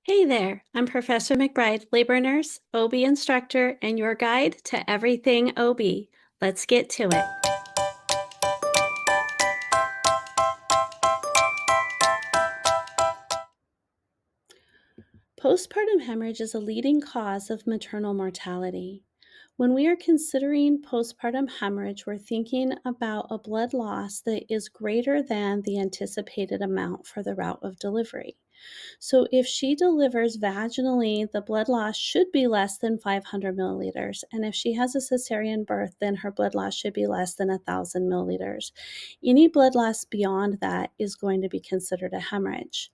Hey there, I'm Professor McBride, labor nurse, OB instructor, and your guide to everything OB. Let's get to it. Postpartum hemorrhage is a leading cause of maternal mortality. When we are considering postpartum hemorrhage, we're thinking about a blood loss that is greater than the anticipated amount for the route of delivery. So if she delivers vaginally, the blood loss should be less than 500 milliliters. And if she has a cesarean birth, then her blood loss should be less than 1,000 milliliters. Any blood loss beyond that is going to be considered a hemorrhage.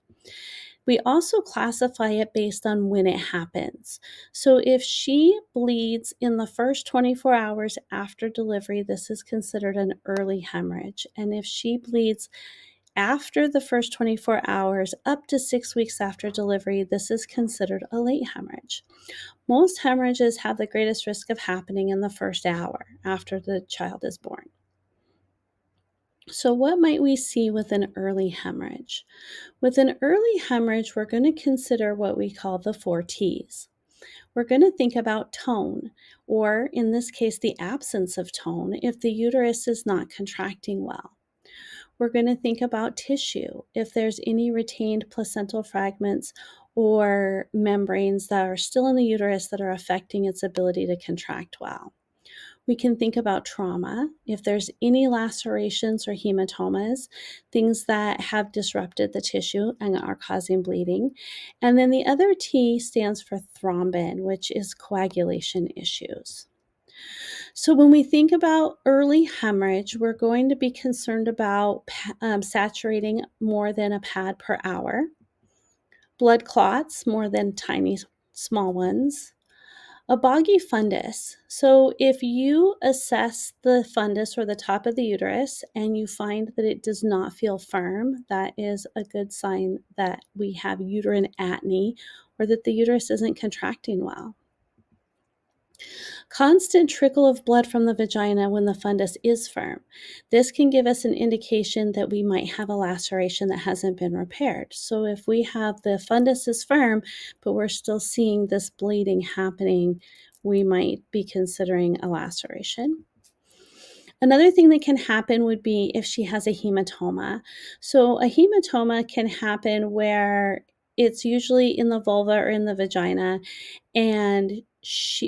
We also classify it based on when it happens. So if she bleeds in the first 24 hours after delivery, this is considered an early hemorrhage. And if she bleeds after the first 24 hours, up to 6 weeks after delivery, this is considered a late hemorrhage. Most hemorrhages have the greatest risk of happening in the first hour after the child is born. So what might we see with an early hemorrhage? With an early hemorrhage, we're going to consider what we call the 4 T's. We're going to think about tone, or in this case, the absence of tone if the uterus is not contracting well. We're going to think about tissue, if there's any retained placental fragments or membranes that are still in the uterus that are affecting its ability to contract well. We can think about trauma, if there's any lacerations or hematomas, things that have disrupted the tissue and are causing bleeding. And then the other T stands for thrombin, which is coagulation issues. So when we think about early hemorrhage, we're going to be concerned about saturating more than a pad per hour, blood clots more than tiny small ones, a boggy fundus. So if you assess the fundus or the top of the uterus and you find that it does not feel firm, that is a good sign that we have uterine atony or that the uterus isn't contracting well. Constant trickle of blood from the vagina when the fundus is firm. This can give us an indication that we might have a laceration that hasn't been repaired. So if we have the fundus is firm, but we're still seeing this bleeding happening, we might be considering a laceration. Another thing that can happen would be if she has a hematoma. So a hematoma can happen where it's usually in the vulva or in the vagina, and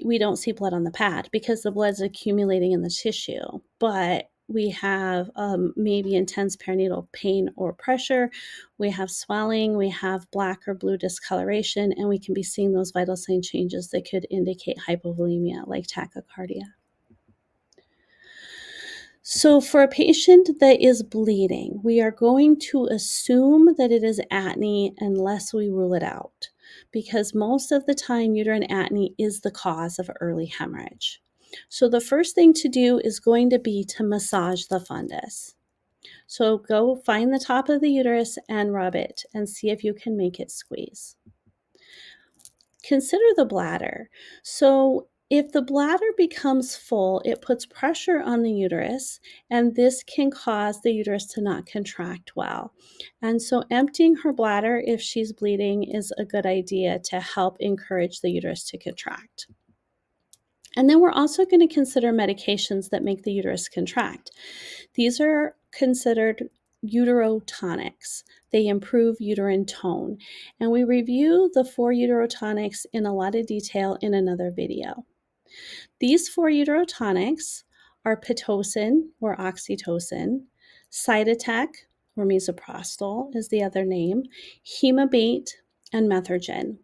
we don't see blood on the pad because the blood's accumulating in the tissue, but we have maybe intense perinatal pain or pressure, we have swelling, we have black or blue discoloration, and we can be seeing those vital sign changes that could indicate hypovolemia like tachycardia. So for a patient that is bleeding, we are going to assume that it is atony unless we rule it out, because most of the time uterine atony is the cause of early hemorrhage. So the first thing to do is going to be to massage the fundus. So go find the top of the uterus and rub it and see if you can make it squeeze. Consider the bladder. So if the bladder becomes full, it puts pressure on the uterus, and this can cause the uterus to not contract well. And so emptying her bladder if she's bleeding is a good idea to help encourage the uterus to contract. And then we're also going to consider medications that make the uterus contract. These are considered uterotonics. They improve uterine tone. And we review the 4 uterotonics in a lot of detail in another video. These 4 uterotonics are Pitocin or oxytocin, Cytotec or misoprostol is the other name, Hemabate, and methergine.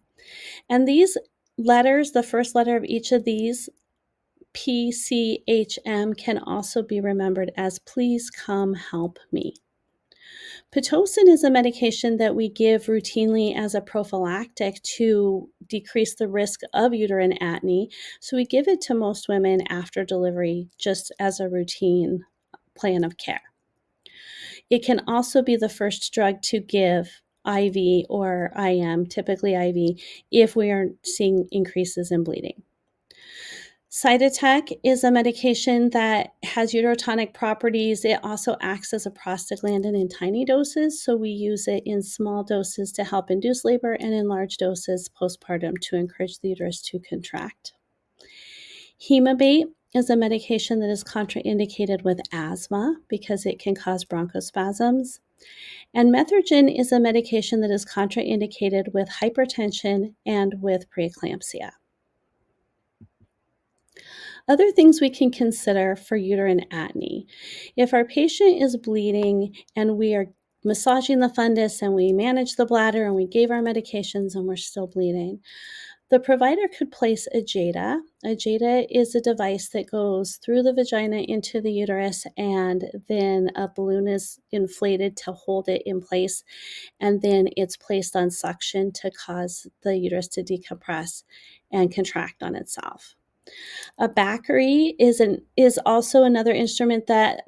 And these letters, the first letter of each of these, PCHM, can also be remembered as please come help me. Pitocin is a medication that we give routinely as a prophylactic to decrease the risk of uterine atony. So we give it to most women after delivery just as a routine plan of care. It can also be the first drug to give IV or IM, typically IV, if we are seeing increases in bleeding. Cytotec is a medication that has uterotonic properties. It also acts as a prostaglandin in tiny doses, so we use it in small doses to help induce labor and in large doses postpartum to encourage the uterus to contract. Hemabate is a medication that is contraindicated with asthma because it can cause bronchospasms. And methergine is a medication that is contraindicated with hypertension and with preeclampsia. Other things we can consider for uterine atony. If our patient is bleeding and we are massaging the fundus and we manage the bladder and we gave our medications and we're still bleeding, the provider could place a JADA. A JADA is a device that goes through the vagina into the uterus, and then a balloon is inflated to hold it in place, and then it's placed on suction to cause the uterus to decompress and contract on itself. A Bacary is also another instrument that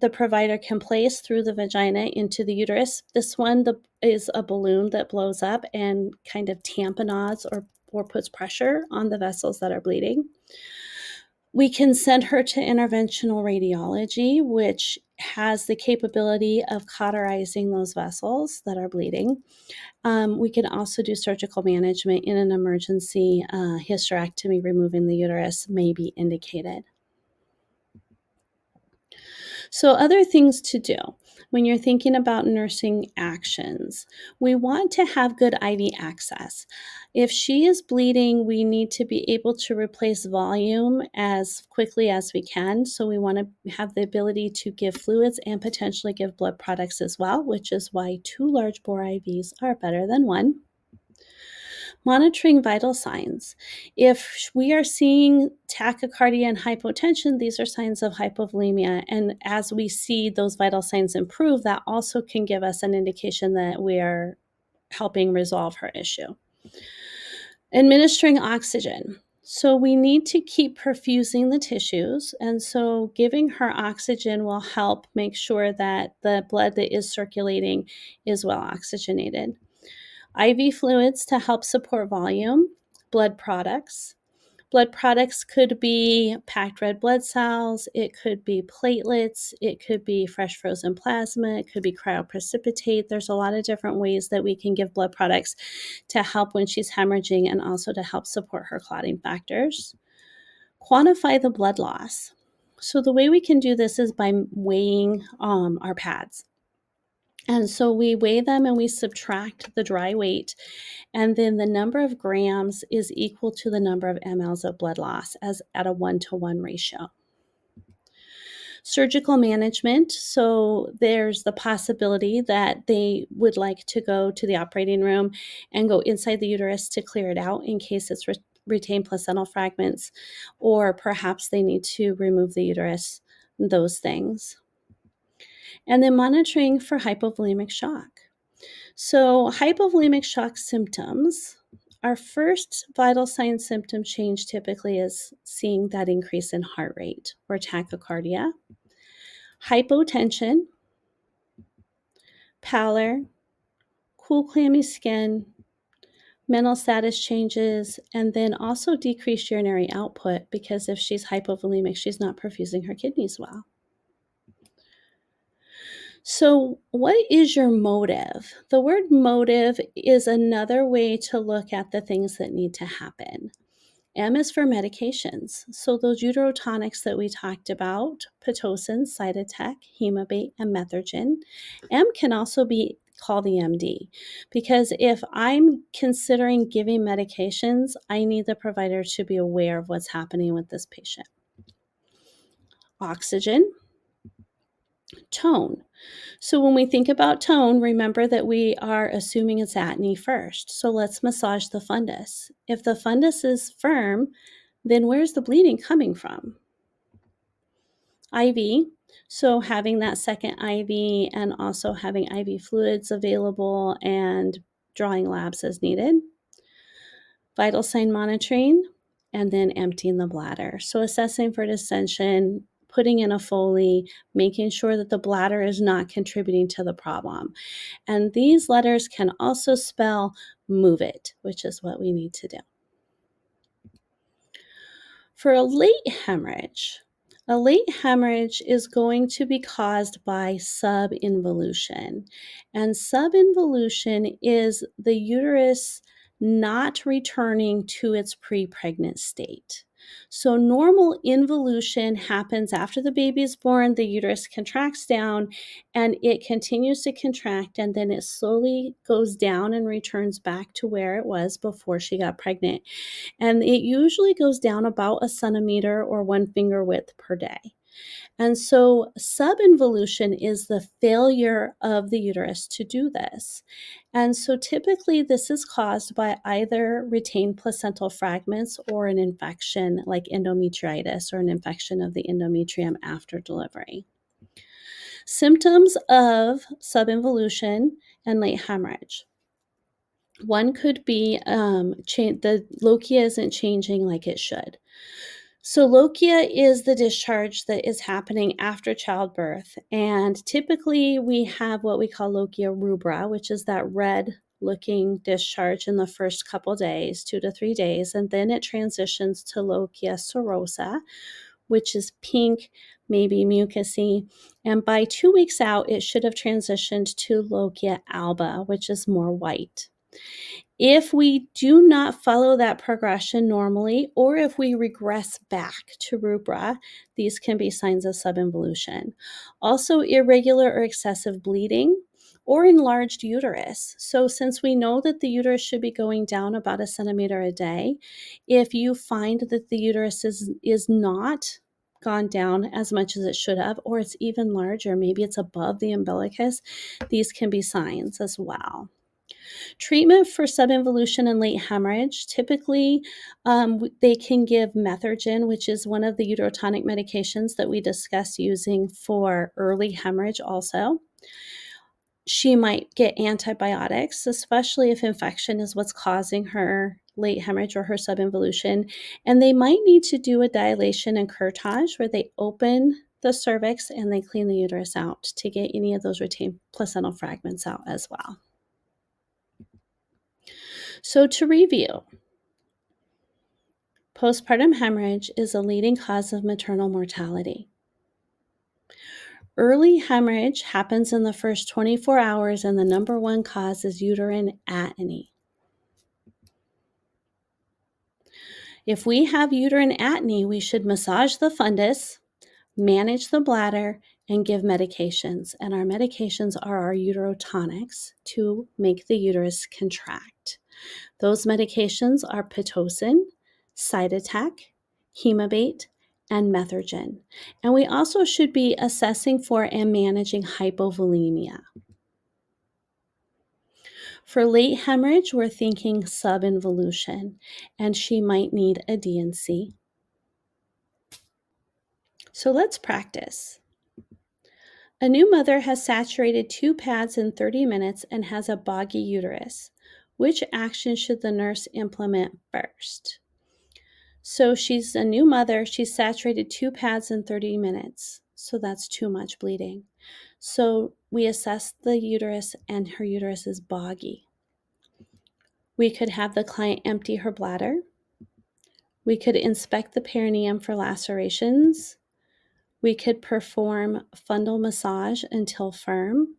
the provider can place through the vagina into the uterus. This one is a balloon that blows up and kind of tamponades or puts pressure on the vessels that are bleeding. We can send her to interventional radiology, which has the capability of cauterizing those vessels that are bleeding. We can also do surgical management in an emergency. Hysterectomy, removing the uterus, may be indicated. So, other things to do when you're thinking about nursing actions, we want to have good IV access. If she is bleeding, we need to be able to replace volume as quickly as we can. So, we want to have the ability to give fluids and potentially give blood products as well, which is why 2 large bore IVs are better than 1. Monitoring vital signs. If we are seeing tachycardia and hypotension, these are signs of hypovolemia. And as we see those vital signs improve, that also can give us an indication that we are helping resolve her issue. Administering oxygen. So we need to keep perfusing the tissues, and so giving her oxygen will help make sure that the blood that is circulating is well oxygenated. IV fluids to help support volume, blood products. Blood products could be packed red blood cells, it could be platelets, it could be fresh frozen plasma, it could be cryoprecipitate. There's a lot of different ways that we can give blood products to help when she's hemorrhaging and also to help support her clotting factors. Quantify the blood loss. So the way we can do this is by weighing our pads. And so we weigh them and we subtract the dry weight, and then the number of grams is equal to the number of mLs of blood loss as at a 1-to-1 ratio. Surgical management. So there's the possibility that they would like to go to the operating room and go inside the uterus to clear it out in case it's retained placental fragments, or perhaps they need to remove the uterus, those things. And then monitoring for hypovolemic shock. So hypovolemic shock symptoms, our first vital sign symptom change typically is seeing that increase in heart rate or tachycardia, hypotension, pallor, cool clammy skin, mental status changes, and then also decreased urinary output, because if she's hypovolemic, she's not perfusing her kidneys well. So, what is your motive? The word motive is another way to look at the things that need to happen. M is for medications. So, those uterotonics that we talked about, Pitocin, Cytotec, Hemabate, and methergine. M can also be called the MD, because if I'm considering giving medications, I need the provider to be aware of what's happening with this patient. Oxygen. Tone. So when we think about tone, remember that we are assuming it's atony first. So let's massage the fundus. If the fundus is firm, then where's the bleeding coming from? IV. So having that second IV and also having IV fluids available and drawing labs as needed. Vital sign monitoring, and then emptying the bladder. So assessing for distension, putting in a Foley, making sure that the bladder is not contributing to the problem. And these letters can also spell move it, which is what we need to do. For a late hemorrhage is going to be caused by subinvolution. And subinvolution is the uterus not returning to its pre-pregnant state. So normal involution happens after the baby is born, the uterus contracts down and it continues to contract, and then it slowly goes down and returns back to where it was before she got pregnant. And it usually goes down about a centimeter or 1 finger width per day. And so subinvolution is the failure of the uterus to do this. And so typically this is caused by either retained placental fragments or an infection like endometritis or an infection of the endometrium after delivery. Symptoms of subinvolution and late hemorrhage. One could be the lochia isn't changing like it should. So lochia is the discharge that is happening after childbirth. And typically we have what we call lochia rubra, which is that red looking discharge in the first couple days, 2 to 3 days. And then it transitions to lochia serosa, which is pink, maybe mucousy. And by 2 weeks out, it should have transitioned to lochia alba, which is more white. If we do not follow that progression normally, or if we regress back to rubra, these can be signs of subinvolution. Also, irregular or excessive bleeding or enlarged uterus. So since we know that the uterus should be going down about a centimeter a day, if you find that the uterus is not gone down as much as it should have, or it's even larger, maybe it's above the umbilicus, these can be signs as well. Treatment for subinvolution and late hemorrhage, typically they can give methergine, which is one of the uterotonic medications that we discuss using for early hemorrhage also. She might get antibiotics, especially if infection is what's causing her late hemorrhage or her subinvolution. And they might need to do a dilation and curettage where they open the cervix and they clean the uterus out to get any of those retained placental fragments out as well. So to review, postpartum hemorrhage is a leading cause of maternal mortality. Early hemorrhage happens in the first 24 hours, and the number one cause is uterine atony. If we have uterine atony, we should massage the fundus, manage the bladder, and give medications. And our medications are our uterotonics to make the uterus contract. Those medications are Pitocin, Cytotec, Hemabate, and methergine. And we also should be assessing for and managing hypovolemia. For late hemorrhage, we're thinking subinvolution, and she might need a D&C. So let's practice. A new mother has saturated 2 pads in 30 minutes and has a boggy uterus. Which action should the nurse implement first? So she's a new mother. She's saturated 2 pads in 30 minutes. So that's too much bleeding. So we assess the uterus, and her uterus is boggy. We could have the client empty her bladder. We could inspect the perineum for lacerations. We could perform fundal massage until firm.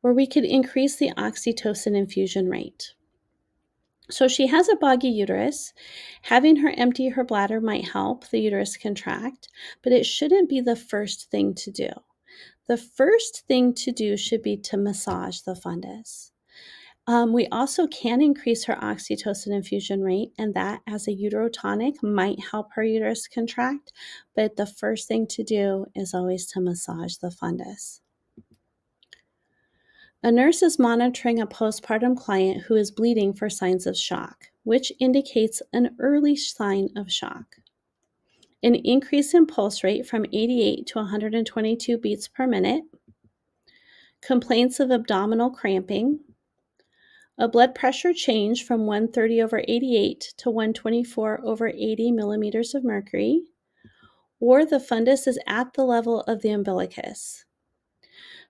Or we could increase the oxytocin infusion rate. So she has a boggy uterus. Having her empty her bladder might help the uterus contract, but it shouldn't be the first thing to do. The first thing to do should be to massage the fundus. We also can increase her oxytocin infusion rate, and that as a uterotonic might help her uterus contract, but the first thing to do is always to massage the fundus. A nurse is monitoring a postpartum client who is bleeding for signs of shock, which indicates an early sign of shock. An increase in pulse rate from 88 to 122 beats per minute, complaints of abdominal cramping, a blood pressure change from 130/88 to 124/80 millimeters of mercury, or the fundus is at the level of the umbilicus.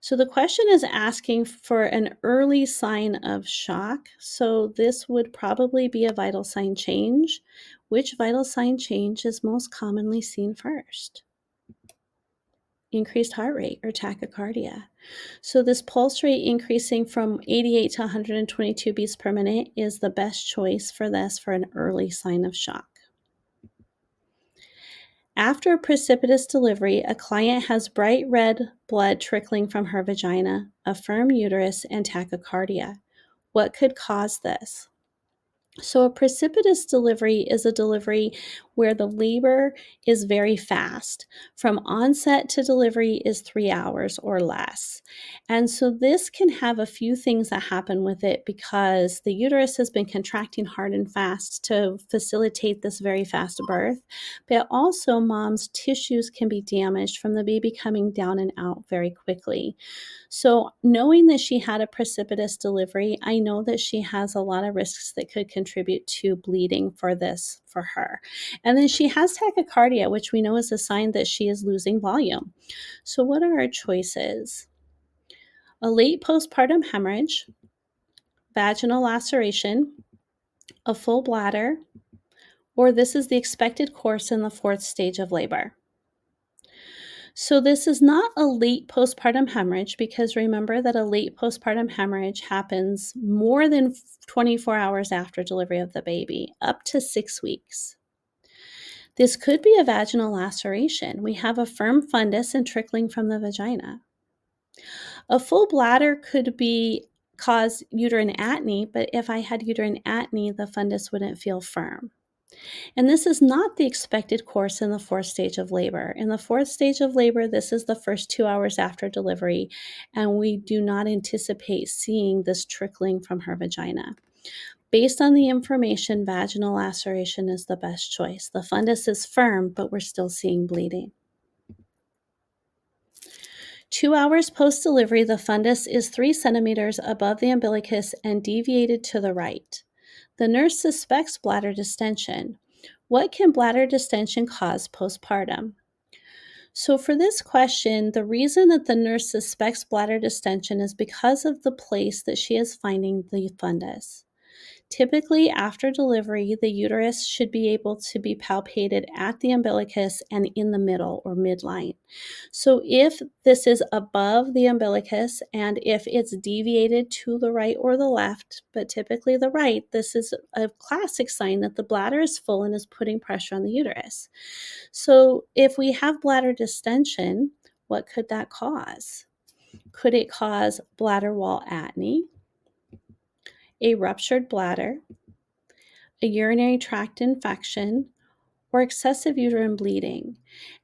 So the question is asking for an early sign of shock. So this would probably be a vital sign change. Which vital sign change is most commonly seen first? Increased heart rate or tachycardia. So this pulse rate increasing from 88 to 122 beats per minute is the best choice for this for an early sign of shock. After a precipitous delivery, a client has bright red blood trickling from her vagina, a firm uterus, and tachycardia. What could cause this? So, a precipitous delivery is a delivery where the labor is very fast. From onset to delivery is 3 hours or less. And so, this can have a few things that happen with it because the uterus has been contracting hard and fast to facilitate this very fast birth. But also, mom's tissues can be damaged from the baby coming down and out very quickly. So, knowing that she had a precipitous delivery, I know that she has a lot of risks that could contribute to bleeding for this for her. And then she has tachycardia, which we know is a sign that she is losing volume. So, what are our choices? A late postpartum hemorrhage, vaginal laceration, a full bladder, or this is the expected course in the 4th stage of labor. So this is not a late postpartum hemorrhage because remember that a late postpartum hemorrhage happens more than 24 hours after delivery of the baby, up to 6 weeks. This could be a vaginal laceration. We have a firm fundus and trickling from the vagina. A full bladder could cause uterine atony, but if I had uterine atony, the fundus wouldn't feel firm. And this is not the expected course in the 4th stage of labor. In the 4th stage of labor, this is the first 2 hours after delivery, and we do not anticipate seeing this trickling from her vagina. Based on the information, vaginal laceration is the best choice. The fundus is firm, but we're still seeing bleeding. 2 hours post-delivery, the fundus is 3 centimeters above the umbilicus and deviated to the right. The nurse suspects bladder distension. What can bladder distension cause postpartum? So for this question, the reason that the nurse suspects bladder distension is because of the place that she is finding the fundus. Typically, after delivery, the uterus should be able to be palpated at the umbilicus and in the middle or midline. So if this is above the umbilicus and if it's deviated to the right or the left, but typically the right, this is a classic sign that the bladder is full and is putting pressure on the uterus. So if we have bladder distension, what could that cause? Could it cause bladder wall atony, a ruptured bladder, a urinary tract infection, or excessive uterine bleeding?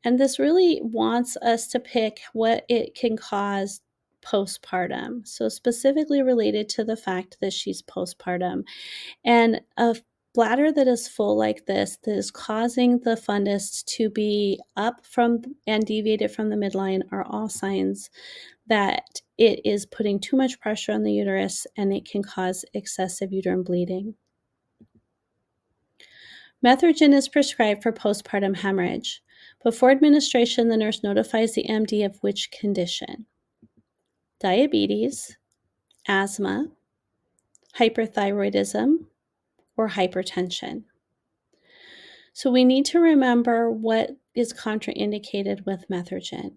And this really wants us to pick what it can cause postpartum. So, specifically related to the fact that she's postpartum. And a bladder that is full like this, that is causing the fundus to be up from and deviated from the midline, are all signs that it is putting too much pressure on the uterus and it can cause excessive uterine bleeding. Methergine is prescribed for postpartum hemorrhage. Before administration, the nurse notifies the MD of which condition: diabetes, asthma, hyperthyroidism, or hypertension. So we need to remember what is contraindicated with methergine.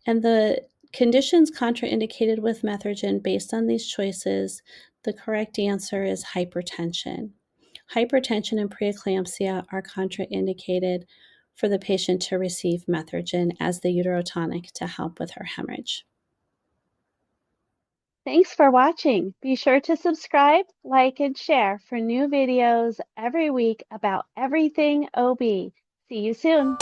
And the conditions contraindicated with methergine based on these choices, the correct answer is hypertension. Hypertension and preeclampsia are contraindicated for the patient to receive methergine as the uterotonic to help with her hemorrhage. Thanks for watching. Be sure to subscribe, like, and share for new videos every week about everything OB. See you soon.